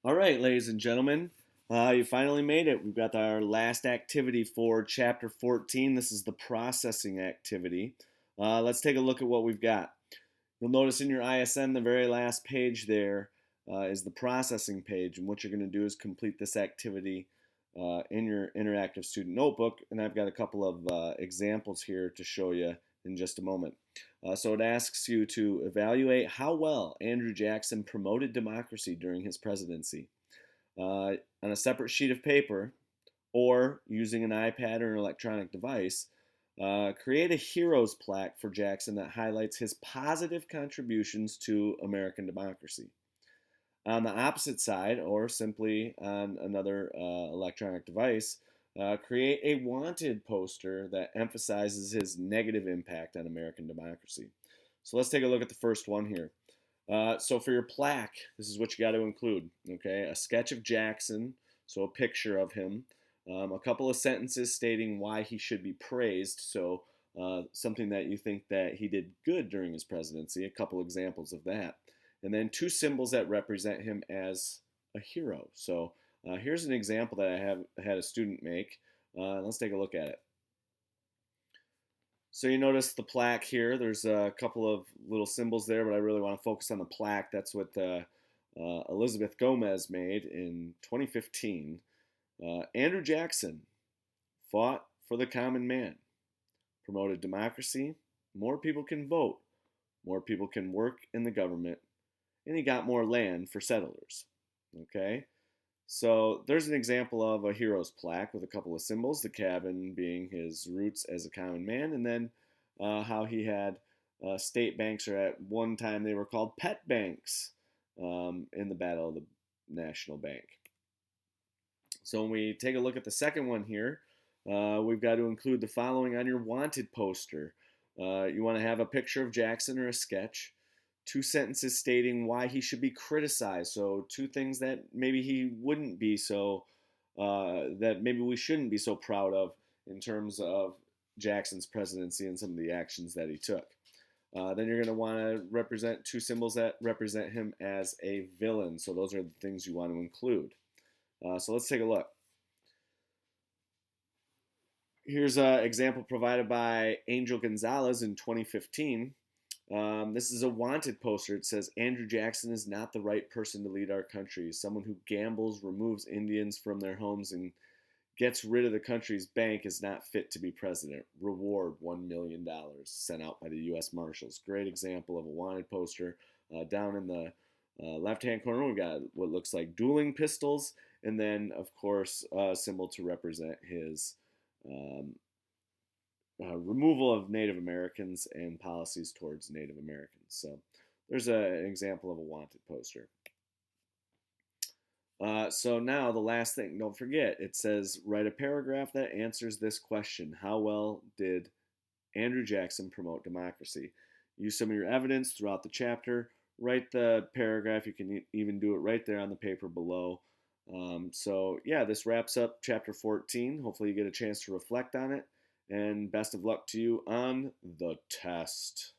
All right, ladies and gentlemen, you finally made it. We've got our last activity for Chapter 14. This is the processing activity. Let's take a look at what we've got. You'll notice in your ISN, the very last page there is the processing page. And what you're going to do is complete this activity in your interactive student notebook. And I've got a couple of examples here to show you in just a moment. So it asks you to evaluate how well Andrew Jackson promoted democracy during his presidency. On a separate sheet of paper or using an iPad or an electronic device, create a hero's plaque for Jackson that highlights his positive contributions to American democracy. On the opposite side, or simply on another electronic device, create a wanted poster that emphasizes his negative impact on American democracy. So let's take a look at the first one here. So for your plaque, this is what you got to include. Okay, a sketch of Jackson, so a picture of him, a couple of sentences stating why he should be praised. So something that you think that he did good during his presidency, a couple examples of that, and then two symbols that represent him as a hero. So here's an example that I have had a student make. Let's take a look at it. So you notice the plaque here. There's a couple of little symbols there, but I really want to focus on the plaque. That's what Elizabeth Gomez made in 2015. Andrew Jackson fought for the common man, promoted democracy, more people can vote, more people can work in the government, and he got more land for settlers. Okay? So there's an example of a hero's plaque with a couple of symbols, the cabin being his roots as a common man, and then how he had state banks, or at one time they were called pet banks, in the Battle of the National Bank. So when we take a look at the second one here, we've got to include the following on your wanted poster. You want to have a picture of Jackson or a sketch, two sentences stating why he should be criticized. So two things that maybe he wouldn't be so, that maybe we shouldn't be so proud of in terms of Jackson's presidency and some of the actions that he took. Then you're going to want to represent two symbols that represent him as a villain. So those are the things you want to include. So let's take a look. Here's an example provided by Angel Gonzalez in 2015. This is a wanted poster. It says, Andrew Jackson is not the right person to lead our country. Someone who gambles, removes Indians from their homes, and gets rid of the country's bank is not fit to be president. Reward $1 million, sent out by the U.S. Marshals. Great example of a wanted poster. Down in the left-hand corner, we've got what looks like dueling pistols, and then, of course, a symbol to represent his removal of Native Americans and policies towards Native Americans. So there's an example of a wanted poster. So now the last thing, don't forget, it says write a paragraph that answers this question. How well did Andrew Jackson promote democracy? Use some of your evidence throughout the chapter. Write the paragraph. You can even do it right there on the paper below. So yeah, this wraps up chapter 14. Hopefully you get a chance to reflect on it. And best of luck to you on the test.